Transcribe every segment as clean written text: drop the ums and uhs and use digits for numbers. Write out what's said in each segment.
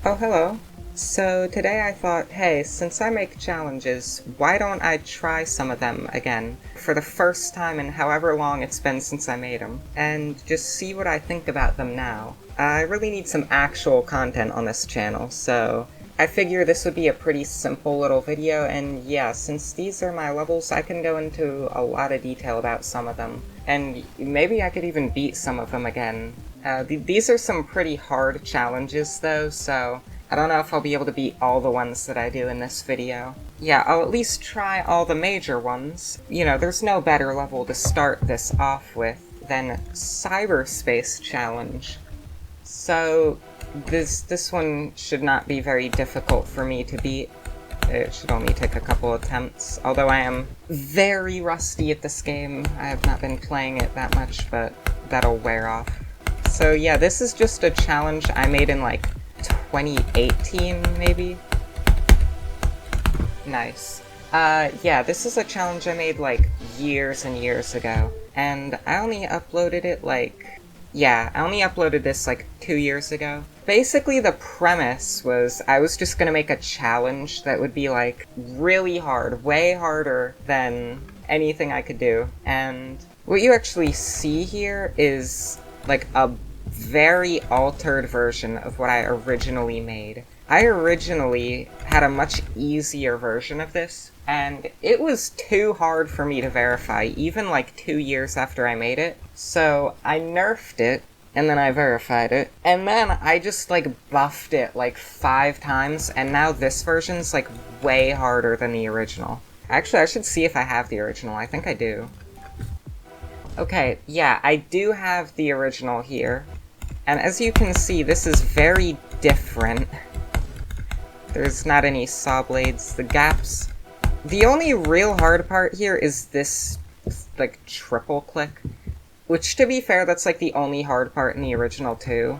Oh, hello. So today I thought, hey, since I make challenges, why don't I try some of them again for the first time in however long it's been since I made them, and just see what I think about them now. I really need some actual content on this channel, so I figure this would be a pretty simple little video, and yeah, since these are my levels, I can go into a lot of detail about some of them, and maybe I could even beat some of them again. These are some pretty hard challenges though, so I don't know if I'll be able to beat all the ones that I do in this video. Yeah, I'll at least try all the major ones. You know, there's no better level to start this off with than Cyberspace Challenge. So this one should not be very difficult for me to beat. It should only take a couple attempts, although I am very rusty at this game. I have not been playing it that much, but that'll wear off. So yeah, this is just a challenge I made in like 2018, maybe? Nice. Yeah, this is a challenge I made like years and years ago, and I only uploaded it like... yeah, I only uploaded this like 2 years ago. Basically the premise was I was just gonna make a challenge that would be like really hard, way harder than anything I could do, and what you actually see here is like a very altered version of what I originally made. I originally had a much easier version of this, and it was too hard for me to verify, even like 2 years after I made it. So I nerfed it, and then I verified it, and then I just like buffed it like 5 times, and now this version's like way harder than the original. Actually, I should see if I have the original. I think I do. Okay, yeah, I do have the original here. And as you can see, this is very different. There's not any saw blades. The gaps... the only real hard part here is this, like, triple click. Which, to be fair, that's like the only hard part in the original too.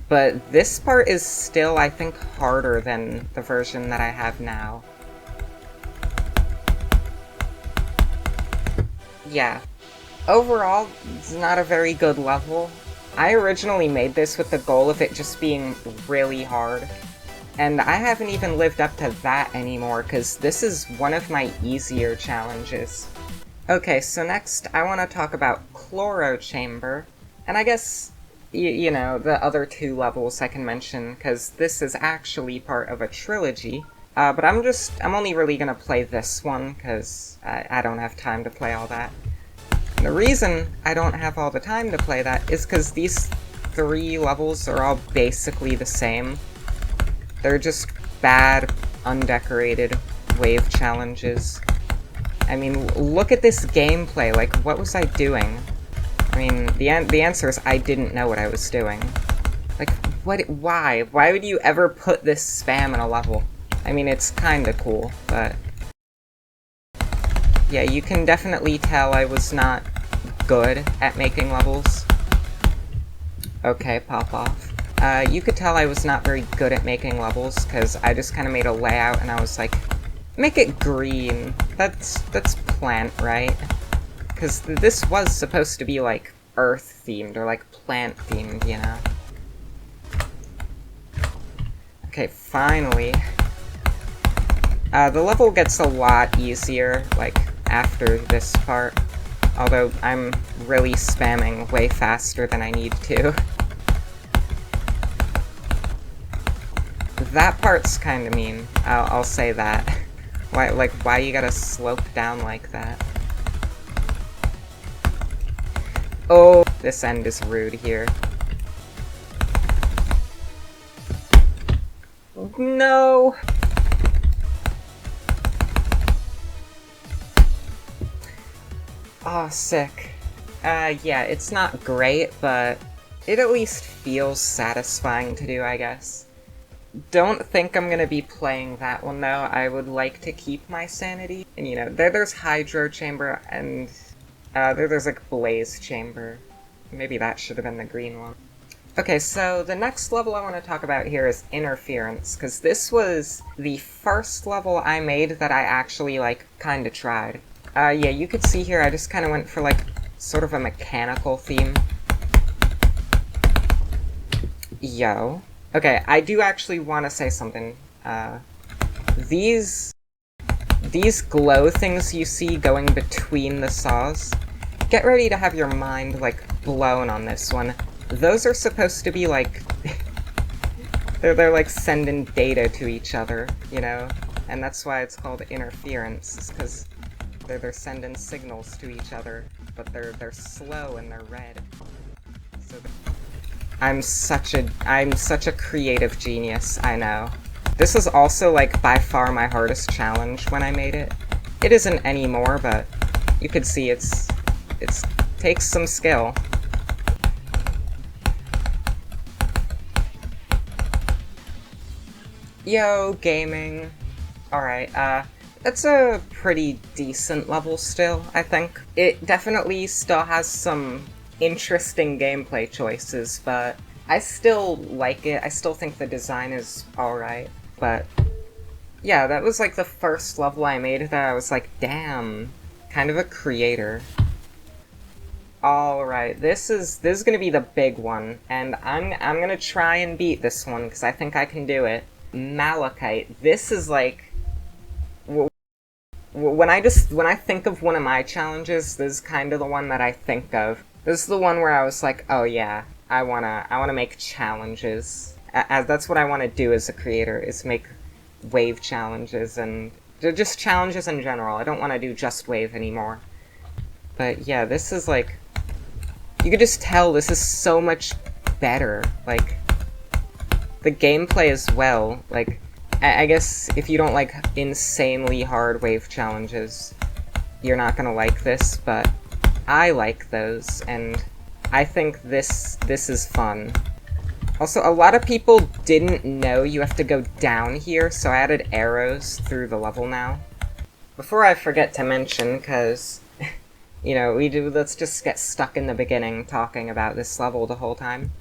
But this part is still, I think, harder than the version that I have now. Yeah. Overall, it's not a very good level. I originally made this with the goal of it just being really hard, and I haven't even lived up to that anymore, because this is one of my easier challenges. Okay, so next I want to talk about Chloro Chamber, and I guess, you know, the other 2 levels I can mention, because this is actually part of a trilogy. But I'm only really gonna play this one, because I don't have time to play all that. And the reason I don't have all the time to play that is because these 3 levels are all basically the same. They're just bad, undecorated wave challenges. I mean, look at this gameplay, like, what was I doing? I mean, the answer is I didn't know what I was doing. Like, why? Why would you ever put this spam in a level? I mean, it's kinda cool, but... yeah, you can definitely tell I was not good at making levels. Okay, pop off. You could tell I was not very good at making levels, because I just kind of made a layout and I was like, make it green. That's plant, right? Because this was supposed to be like earth-themed, or like plant-themed, you know? Okay, finally. The level gets a lot easier, like, after this part, although I'm really spamming way faster than I need to. That part's kinda mean, I'll say that. Why you gotta slope down like that? Oh, this end is rude here. No! Oh, sick. Yeah, it's not great, but it at least feels satisfying to do, I guess. Don't think I'm gonna be playing that one, though. I would like to keep my sanity. And, you know, there's Hydro Chamber, and there's, like, Blaze Chamber. Maybe that should have been the green one. Okay, so the next level I want to talk about here is Interference, because this was the first level I made that I actually, like, kinda tried. Yeah, you could see here I just kinda went for, like, sort of a mechanical theme. Yo. Okay, I do actually want to say something. These glow things you see going between the saws, get ready to have your mind, like, blown on this one. Those are supposed to be, like... they're like sending data to each other, you know? And that's why it's called interference, because they're sending signals to each other, but they're slow and they're red. So I'm such a creative genius, I know. This was also, like, by far my hardest challenge when I made it. It isn't anymore, but you could see it's takes some skill. Yo, gaming. Alright, that's a pretty decent level still, I think. It definitely still has some interesting gameplay choices, but I still like it. I still think the design is alright. But yeah, that was like the first level I made that I was like, damn, kind of a creator. Alright, this is gonna be the big one, and I'm gonna try and beat this one, because I think I can do it. Malachite. This is like... when I think of one of my challenges, this is kind of the one that I think of. This is the one where I was like, oh yeah, I wanna make challenges. As that's what I want to do as a creator, is make wave challenges, and just challenges in general. I don't want to do just wave anymore. But yeah, this is like... you could just tell this is so much better. Like, the gameplay as well. Like, I guess if you don't like insanely hard wave challenges, you're not gonna like this, but I like those, and I think this is fun. Also, a lot of people didn't know you have to go down here, so I added arrows through the level now. Before I forget to mention, because, you know, let's just get stuck in the beginning talking about this level the whole time.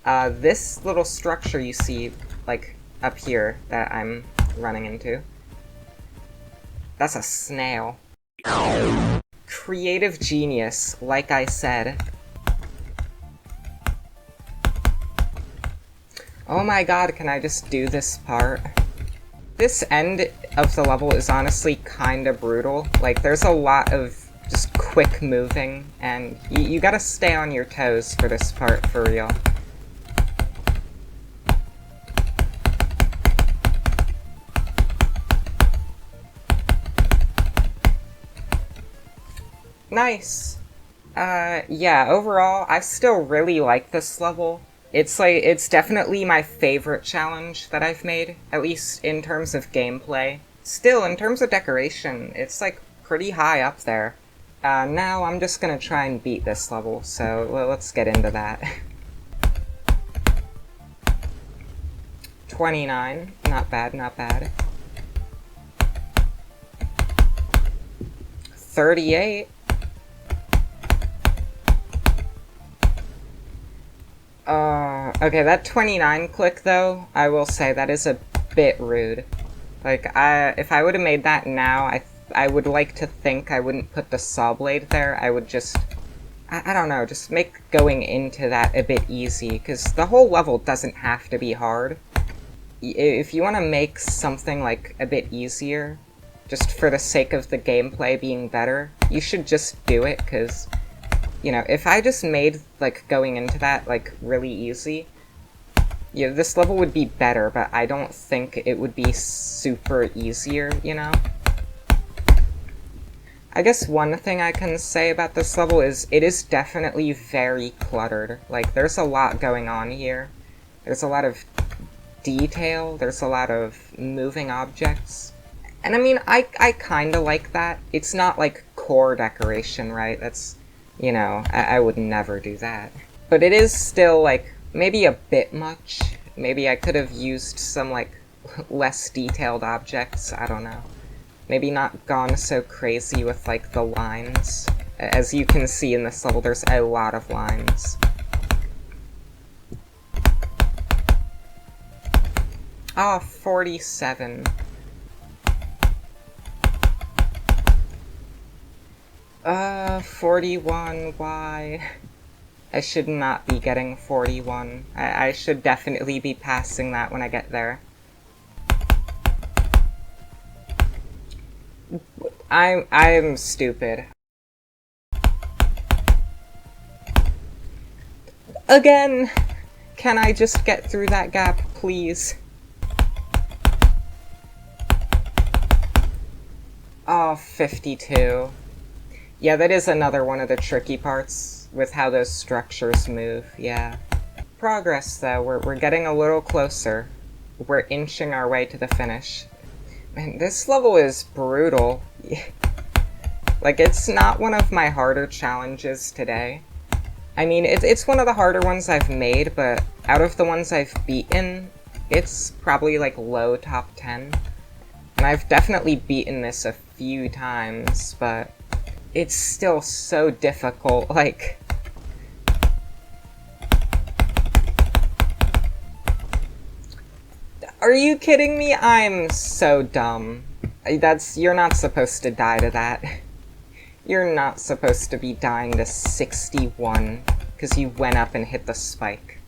This little structure you see, like, up here that I'm running into, that's a snail. Creative genius, like I said. Oh my god, can I just do this part? This end of the level is honestly kinda brutal. Like, there's a lot of just quick moving, and you gotta stay on your toes for this part, for real. Nice! Yeah, overall, I still really like this level. It's definitely my favorite challenge that I've made, at least in terms of gameplay. Still, in terms of decoration, it's, like, pretty high up there. Now I'm just gonna try and beat this level, so let's get into that. 29, not bad, not bad. 38. Okay, that 29 click, though, I will say, that is a bit rude. Like, if I would've made that now, I would like to think I wouldn't put the saw blade there. I would just... I don't know, just make going into that a bit easy, because the whole level doesn't have to be hard. If you want to make something, like, a bit easier, just for the sake of the gameplay being better, you should just do it, because... you know, if I just made, like, going into that, like, really easy, yeah, this level would be better, but I don't think it would be super easier, you know? I guess one thing I can say about this level is it is definitely very cluttered. Like, there's a lot going on here. There's a lot of detail, there's a lot of moving objects. And I mean, I kinda like that. It's not, like, core decoration, right? That's... you know, I would never do that. But it is still, like, maybe a bit much. Maybe I could have used some, like, less detailed objects, I don't know. Maybe not gone so crazy with, like, the lines. As you can see in this level, there's a lot of lines. Ah, 47. 41, why? I should not be getting 41. I should definitely be passing that when I get there. I'm stupid. Again! Can I just get through that gap, please? Oh, 52. Yeah, that is another one of the tricky parts with how those structures move, yeah. Progress, though. We're getting a little closer. We're inching our way to the finish. Man, this level is brutal. Like, it's not one of my harder challenges today. I mean, it's one of the harder ones I've made, but out of the ones I've beaten, it's probably, like, low top 10. And I've definitely beaten this a few times, but it's still so difficult, like... Are you kidding me? I'm so dumb. You're not supposed to die to that. You're not supposed to be dying to 61, because you went up and hit the spike.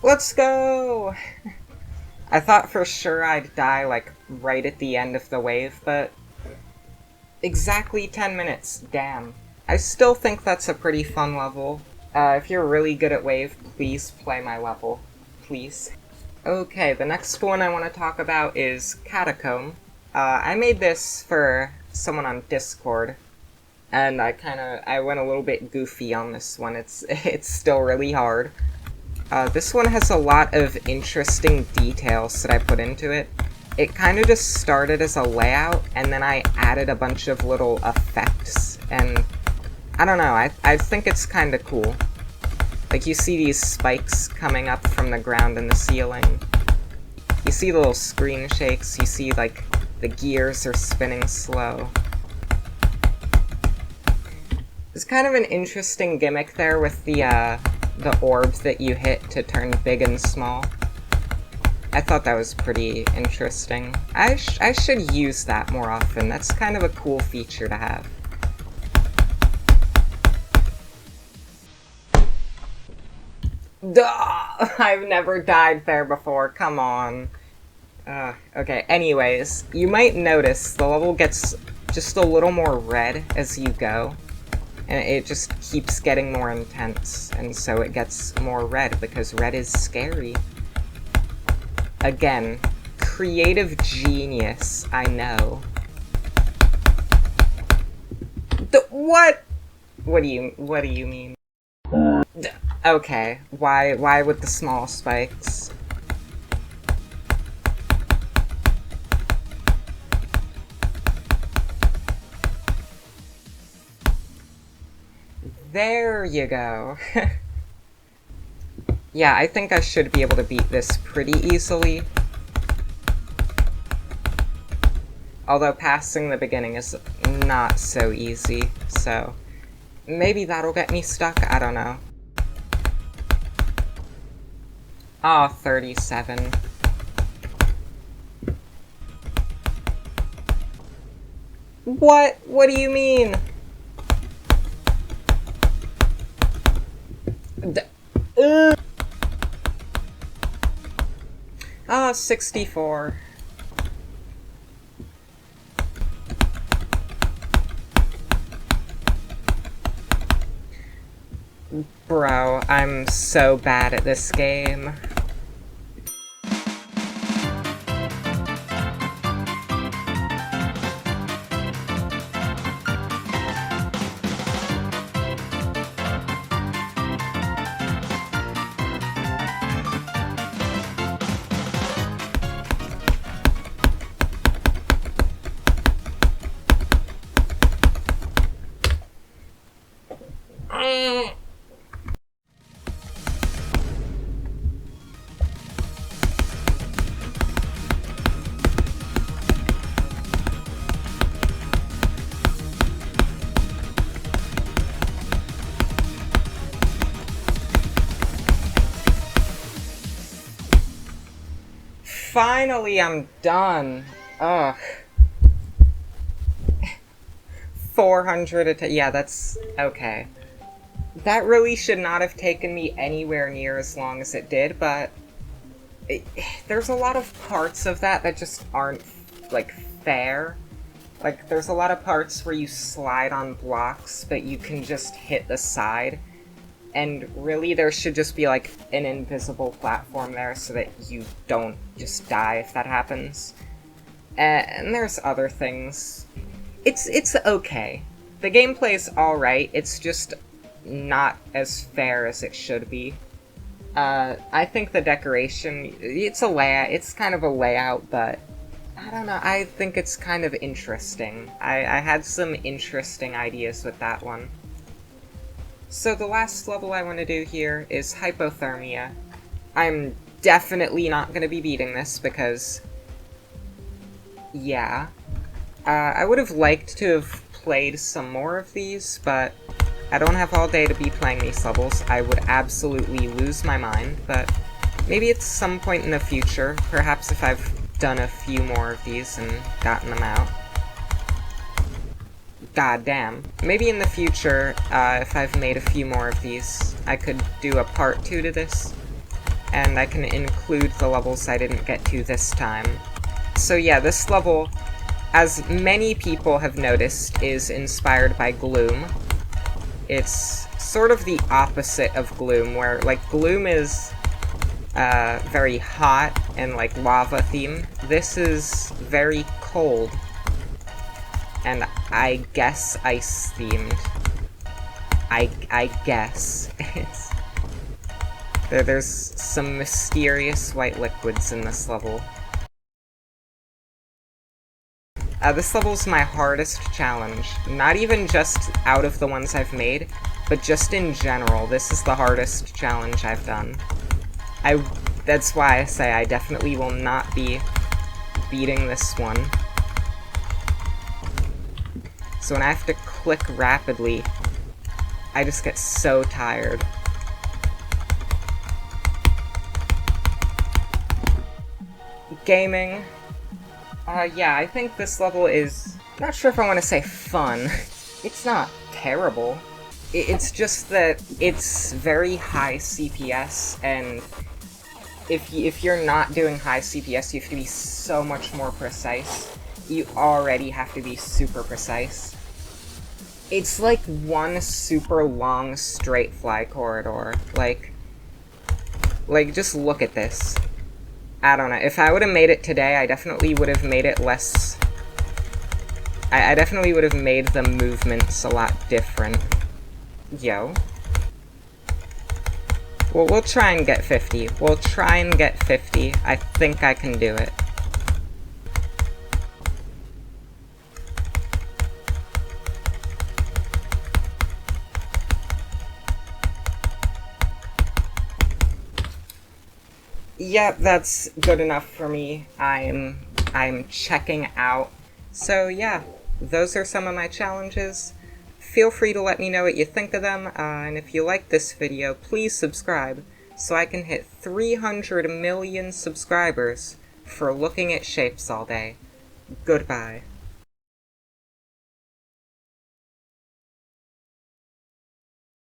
Let's go! I thought for sure I'd die, like, right at the end of the wave, but... Exactly 10 minutes, damn. I still think that's a pretty fun level. If you're really good at wave, please play my level. Please. Okay, the next one I want to talk about is Catacomb. I made this for someone on Discord, and I went a little bit goofy on this one. It's still really hard. This one has a lot of interesting details that I put into it. It kind of just started as a layout, and then I added a bunch of little effects, and I don't know, I think it's kind of cool. Like, you see these spikes coming up from the ground and the ceiling. You see the little screen shakes, you see, like, the gears are spinning slow. There's kind of an interesting gimmick there with the orb that you hit to turn big and small. I thought that was pretty interesting. I should use that more often. That's kind of a cool feature to have. Duh! I've never died there before, come on. Okay, anyways, you might notice the level gets just a little more red as you go. And it just keeps getting more intense, and so it gets more red, because red is scary. Again, creative genius, I know. What? What do you mean? Okay, why with the small spikes? There you go. Yeah, I think I should be able to beat this pretty easily. Although passing the beginning is not so easy, so maybe that'll get me stuck, I don't know. Aw, 37. What? What do you mean? Ah, 64. Bro, I'm so bad at this game. Finally, I'm done. Ugh. 400 yeah, that's okay. That really should not have taken me anywhere near as long as it did, but there's a lot of parts of that that just aren't, like, fair. Like, there's a lot of parts where you slide on blocks, but you can just hit the side. And really, there should just be, like, an invisible platform there so that you don't just die if that happens. And there's other things. It's okay. The gameplay's alright, it's just not as fair as it should be. I think the decoration, it's kind of a layout, but I don't know, I think it's kind of interesting. I had some interesting ideas with that one. So the last level I want to do here is Hypothermia. I'm definitely not going to be beating this because, yeah. I would have liked to have played some more of these, but I don't have all day to be playing these levels. I would absolutely lose my mind, but maybe at some point in the future, perhaps if I've done a few more of these and gotten them out. God damn. Maybe in the future, if I've made a few more of these, I could do a part 2 to this, and I can include the levels I didn't get to this time. So yeah, this level, as many people have noticed, is inspired by Gloom. It's sort of the opposite of Gloom, where, like, Gloom is very hot and, like, lava themed. This is very cold, and I guess ice themed. I guess. There's some mysterious white liquids in this level. This level's my hardest challenge. Not even just out of the ones I've made, but just in general. This is the hardest challenge I've done. That's why I say I definitely will not be beating this one. So when I have to click rapidly, I just get so tired. Gaming. Yeah, I think this level is... not sure if I want to say fun. It's not terrible. It's just that it's very high CPS, and if you're not doing high CPS, you have to be so much more precise. You already have to be super precise. It's like one super long straight fly corridor. Like, just look at this. I don't know. If I would have made it today, I definitely would have made it less... I definitely would have made the movements a lot different. Yo. Well, we'll try and get 50. We'll try and get 50. I think I can do it. Yep, that's good enough for me. I'm checking out. So yeah, those are some of my challenges. Feel free to let me know what you think of them, and if you like this video, please subscribe so I can hit 300 million subscribers for looking at shapes all day. Goodbye.